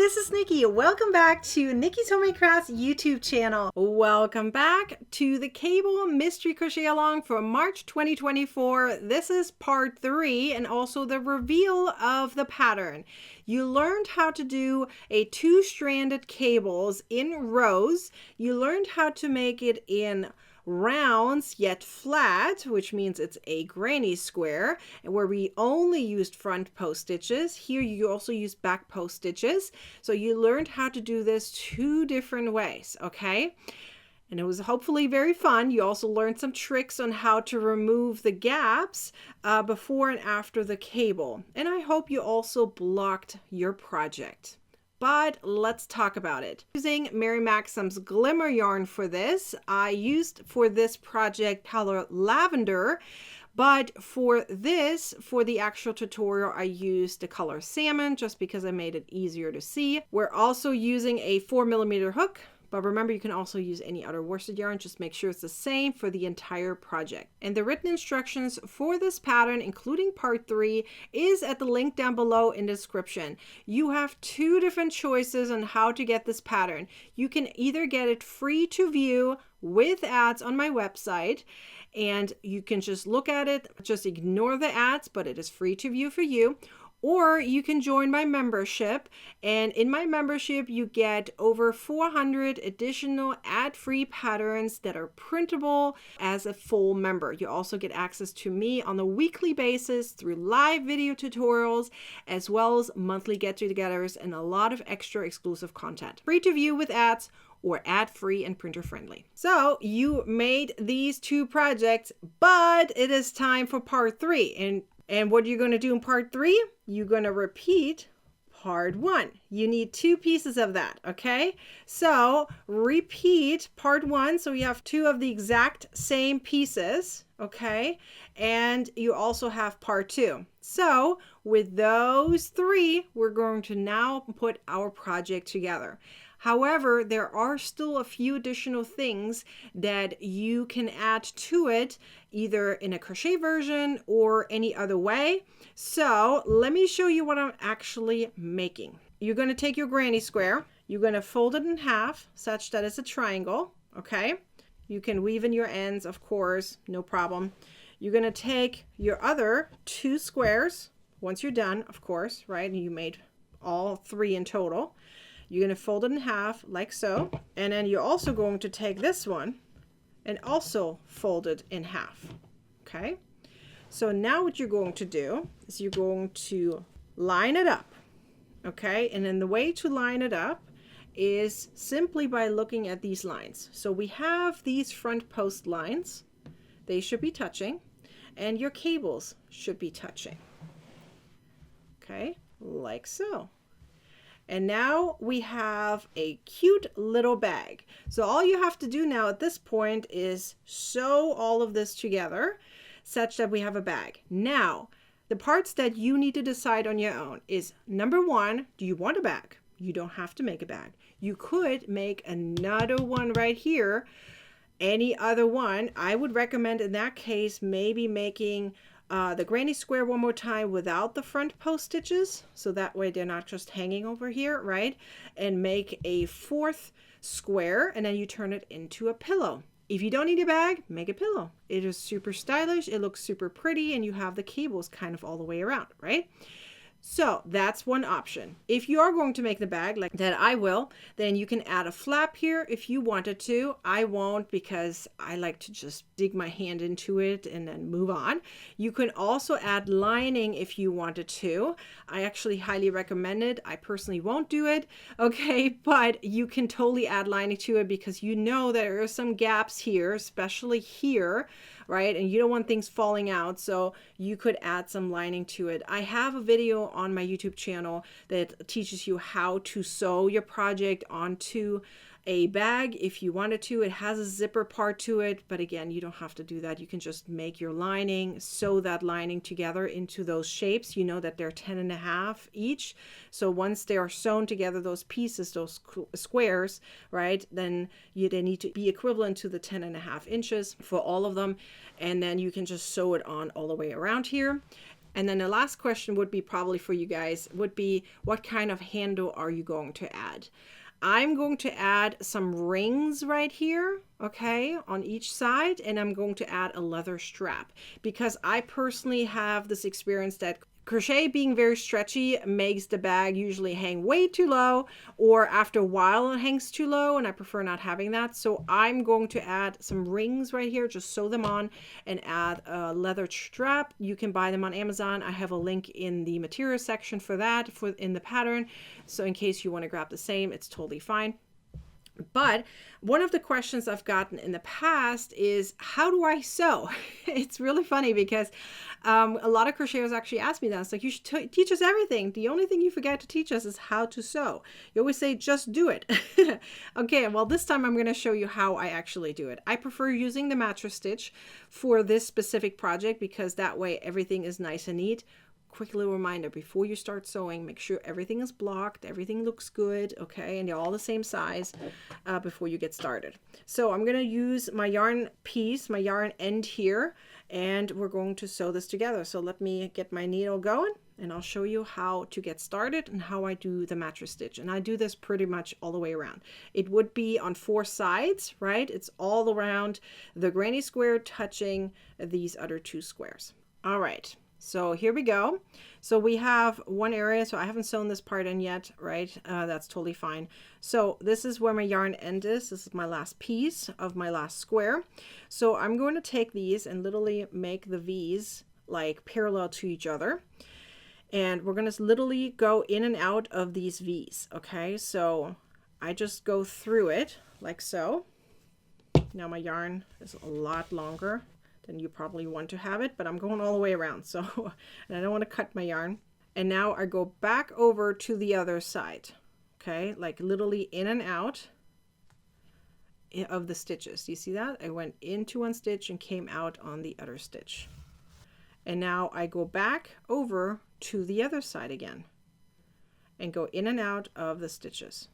this is Nikki. Welcome back to Nikki's Homemade Crafts YouTube channel. Welcome back to the Cable Mystery Crochet Along for March 2024. This is part 3 and also the reveal of the pattern. You learned how to do a 2-stranded cables in rows. You learned how to make it in rounds yet flat, which means it's a granny square, and where we only used front post stitches. Here you also use back post stitches. So you learned how to do this 2 different ways, okay? And it was hopefully very fun. You also learned some tricks on how to remove the gaps before and after the cable. And I hope you also blocked your project. But let's talk about it. Using Mary Maxim's Glimmer yarn for this, I used for this project color lavender, but for this, for the actual tutorial, I used the color salmon just because I made it easier to see. We're also using a 4mm hook. But remember, you can also use any other worsted yarn. Just make sure it's the same for the entire project. And the written instructions for this pattern, including part 3, is at the link down below in the description. You have 2 different choices on how to get this pattern. You can either get it free to view with ads on my website, and you can just look at it, just ignore the ads, but it is free to view for you. Or you can join my membership, and in my membership you get over 400 additional ad-free patterns that are printable as a full member. You also get access to me on a weekly basis through live video tutorials, as well as monthly get-togethers and a lot of extra exclusive content. Free to view with ads or ad-free and printer-friendly. So you made these 2 projects, but it is time for part 3. And what you're going to do in part 3, you're going to repeat part 1. You need 2 pieces of that, okay? So repeat part 1, so you have 2 of the exact same pieces, okay? And you also have part 2. So with those 3, we're going to now put our project together. However, there are still a few additional things that you can add to it, either in a crochet version or any other way. So let me show you what I'm actually making. You're going to take your granny square. You're going to fold it in half such that it's a triangle, okay? You can weave in your ends, of course, no problem. You're going to take your other 2 squares, once you're done, of course, right? And you made all 3 in total. You're going to fold it in half like so. And then you're also going to take this one and also fold it in half. Okay. So now what you're going to do is you're going to line it up. Okay. And then the way to line it up is simply by looking at these lines. So we have these front post lines. They should be touching, and your cables should be touching. Okay. Like so. And now we have a cute little bag. So all you have to do now at this point is sew all of this together such that we have a bag. Now, the parts that you need to decide on your own is, number 1, do you want a bag? You don't have to make a bag. You could make another one right here, any other one. I would recommend in that case maybe making the granny square one more time without the front post stitches, so that way they're not just hanging over here, right? And make a 4th square, and then you turn it into a pillow. If you don't need a bag, make a pillow. It is super stylish, it looks super pretty, and you have the cables kind of all the way around, right? So that's one option. If you are going to make the bag like that I will, then you can add a flap here if you wanted to. I won't, because I like to just dig my hand into it and then move on. You can also add lining if you wanted to. I actually highly recommend it. I personally won't do it, okay? But you can totally add lining to it because you know there are some gaps here, especially here, right? And you don't want things falling out, so you could add some lining to it. I have a video on my YouTube channel that teaches you how to sew your project onto a bag if you wanted to. It has a zipper part to it, but again, you don't have to do that. You can just make your lining, sew that lining together into those shapes. You know that they're 10.5 each. So once they are sewn together, those pieces, those squares, right, then they need to be equivalent to the 10.5 inches for all of them. And then you can just sew it on all the way around here. And then the last question would be probably for you guys would be, what kind of handle are you going to add? I'm going to add some rings right here, okay, on each side, and I'm going to add a leather strap because I personally have this experience that crochet being very stretchy makes the bag usually hang way too low, or after a while it hangs too low, and I prefer not having that. So I'm going to add some rings right here, just sew them on and add a leather strap. You can buy them on Amazon. I have a link in the material section for that in the pattern. So in case you want to grab the same, it's totally fine. But one of the questions I've gotten in the past is, how do I sew? It's really funny because a lot of crocheters actually ask me that. It's like, you should teach us everything. The only thing you forget to teach us is how to sew. You always say, just do it. Okay, well, this time I'm going to show you how I actually do it. I prefer using the mattress stitch for this specific project because that way everything is nice and neat. Quick little reminder, before you start sewing, make sure everything is blocked, everything looks good, okay, and they're all the same size before you get started. So I'm going to use my yarn piece, my yarn end here, and we're going to sew this together. So let me get my needle going, and I'll show you how to get started and how I do the mattress stitch. And I do this pretty much all the way around. It would be on 4 sides, right? It's all around the granny square touching these other 2 squares. All right. So here we go. So we have one area, so I haven't sewn this part in yet, right? That's totally fine. So this is where my yarn end is. This is my last piece of my last square. So I'm going to take these and literally make the V's like parallel to each other. And we're going to literally go in and out of these V's, okay? So I just go through it like so. Now my yarn is a lot longer than you probably want to have it, but I'm going all the way around, so and I don't want to cut my yarn. And now I go back over to the other side, okay, like literally in and out of the stitches. You see that? I went into one stitch and came out on the other stitch. And now I go back over to the other side again and go in and out of the stitches.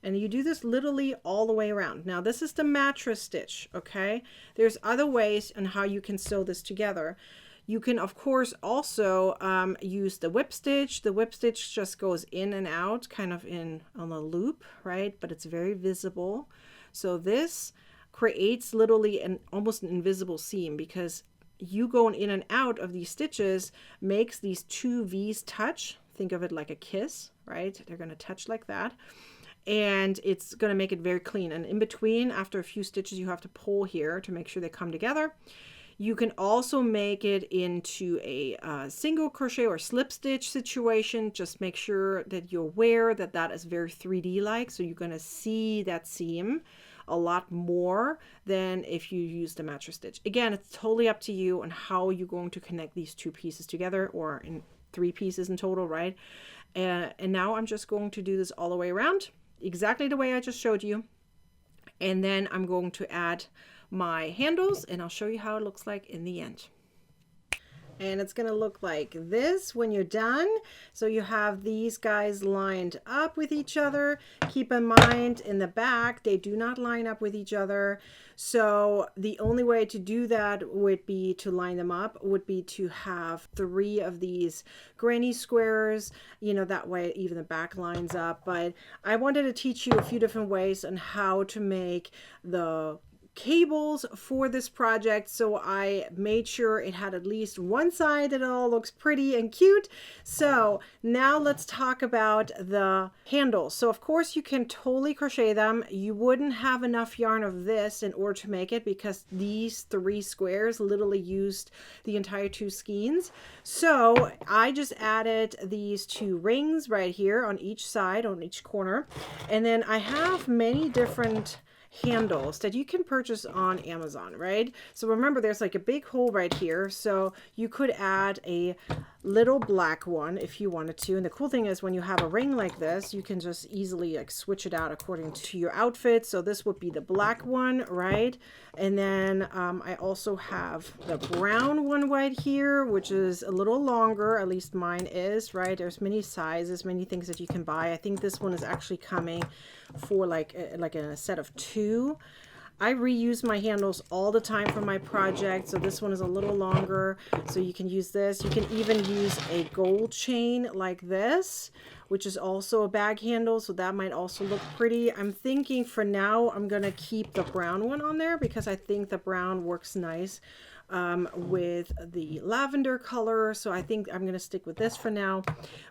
And you do this literally all the way around. Now this is the mattress stitch, okay? There's other ways on how you can sew this together. You can, of course, also use the whip stitch. The whip stitch just goes in and out, kind of on a loop, right? But it's very visible. So this creates literally almost an invisible seam because you going in and out of these stitches makes these 2 V's touch. Think of it like a kiss, right? They're going to touch like that. And it's going to make it very clean. And in between, after a few stitches, you have to pull here to make sure they come together. You can also make it into a single crochet or slip stitch situation. Just make sure that you're aware that that is very 3D like. So you're going to see that seam a lot more than if you use the mattress stitch. Again, it's totally up to you on how you're going to connect these 2 pieces together, or in 3 pieces in total, right? And now I'm just going to do this all the way around, exactly the way I just showed you. And then I'm going to add my handles and I'll show you how it looks like in the end. And it's going to look like this when you're done. So you have these guys lined up with each other. Keep in mind in the back, they do not line up with each other. So the only way to do that would be to line them up, would be to have 3 of these granny squares, you know, that way even the back lines up. But I wanted to teach you a few different ways on how to make the cables for this project, so I made sure it had at least one side that all looks pretty and cute. So now let's talk about the handles. So of course you can totally crochet them. You wouldn't have enough yarn of this in order to make it because these 3 squares literally used the entire 2 skeins. So I just added these 2 rings right here on each side, on each corner, and then I have many different handles that you can purchase on Amazon, right? So remember, there's like a big hole right here, so you could add a little black one if you wanted to. And the cool thing is when you have a ring like this, you can just easily like switch it out according to your outfit. So this would be the black one, right? And then I also have the brown one right here, which is a little longer, at least mine is, right? There's many sizes, many things that you can buy. I think this one is actually coming for like a set of 2. I reuse my handles all the time for my project. So this one is a little longer. So you can use this. You can even use a gold chain like this, which is also a bag handle. So that might also look pretty. I'm thinking for now, I'm going to keep the brown one on there because I think the brown works nice with the lavender color. So I think I'm going to stick with this for now,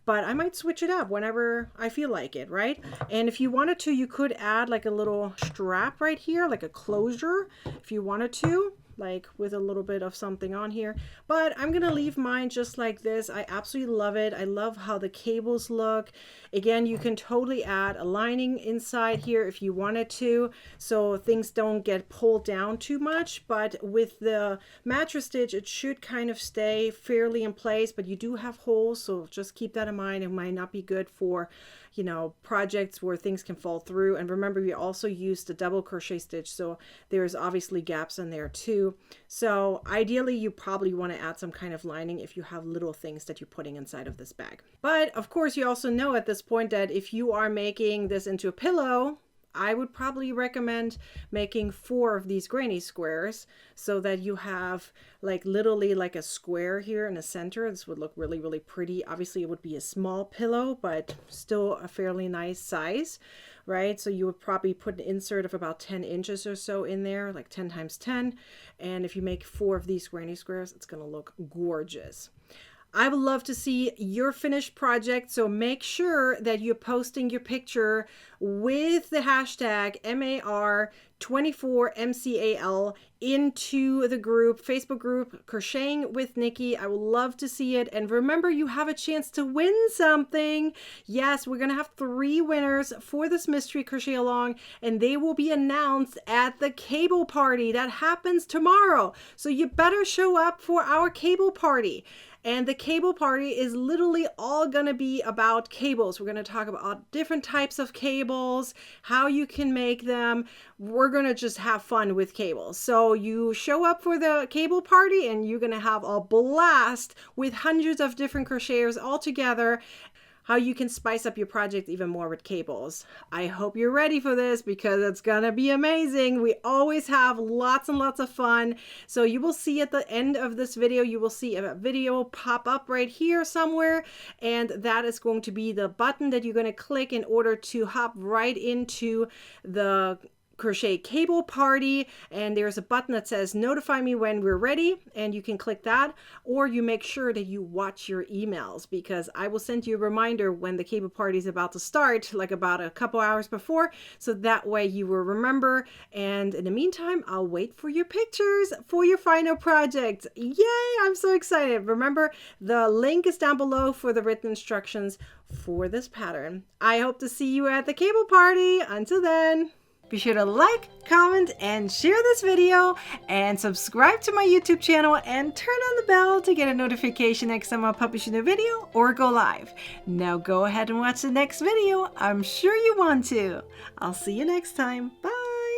but I might switch it up whenever I feel like it, right? And if you wanted to, you could add like a little strap right here, like a closure if you wanted to, like with a little bit of something on here, but I'm gonna leave mine just like this. I absolutely love it. I love how the cables look. Again, you can totally add a lining inside here if you wanted to, so things don't get pulled down too much, but with the mattress stitch, it should kind of stay fairly in place, but you do have holes, so just keep that in mind. It might not be good for, you know, projects where things can fall through. And remember, we also used the double crochet stitch, so there's obviously gaps in there too. So ideally, you probably want to add some kind of lining if you have little things that you're putting inside of this bag. But of course, you also know at this point that if you are making this into a pillow, I would probably recommend making 4 of these granny squares so that you have like literally like a square here in the center. This would look really, really pretty. Obviously, it would be a small pillow, but still a fairly nice size, right? So you would probably put an insert of about 10 inches or so in there, like 10 times 10. And if you make 4 of these granny squares, it's going to look gorgeous. I would love to see your finished project, so make sure that you're posting your picture with the hashtag MAR24MCAL into the group, Facebook group, Crocheting with Nikki. I would love to see it. And remember, you have a chance to win something. Yes, we're going to have 3 winners for this mystery crochet along, and they will be announced at the cable party that happens tomorrow. So you better show up for our cable party. And the cable party is literally all going to be about cables. We're going to talk about different types of cables, how you can make them. We're going to just have fun with cables. So you show up for the cable party and you're going to have a blast with hundreds of different crocheters all together. How you can spice up your project even more with cables. I hope you're ready for this because it's gonna be amazing. We always have lots and lots of fun. So you will see at the end of this video, you will see a video pop up right here somewhere, and that is going to be the button that you're going to click in order to hop right into the crochet cable party. And there's a button that says notify me when we're ready, and you can click that, or you make sure that you watch your emails because I will send you a reminder when the cable party is about to start, like about a couple hours before, so that way you will remember. And in the meantime, I'll wait for your pictures for your final project. Yay, I'm so excited. Remember, the link is down below for the written instructions for this pattern. I hope to see you at the cable party. Until then, be sure to like, comment, and share this video, and subscribe to my YouTube channel and turn on the bell to get a notification next time I publish a new video or go live. Now go ahead and watch the next video. I'm sure you want to. I'll see you next time. Bye.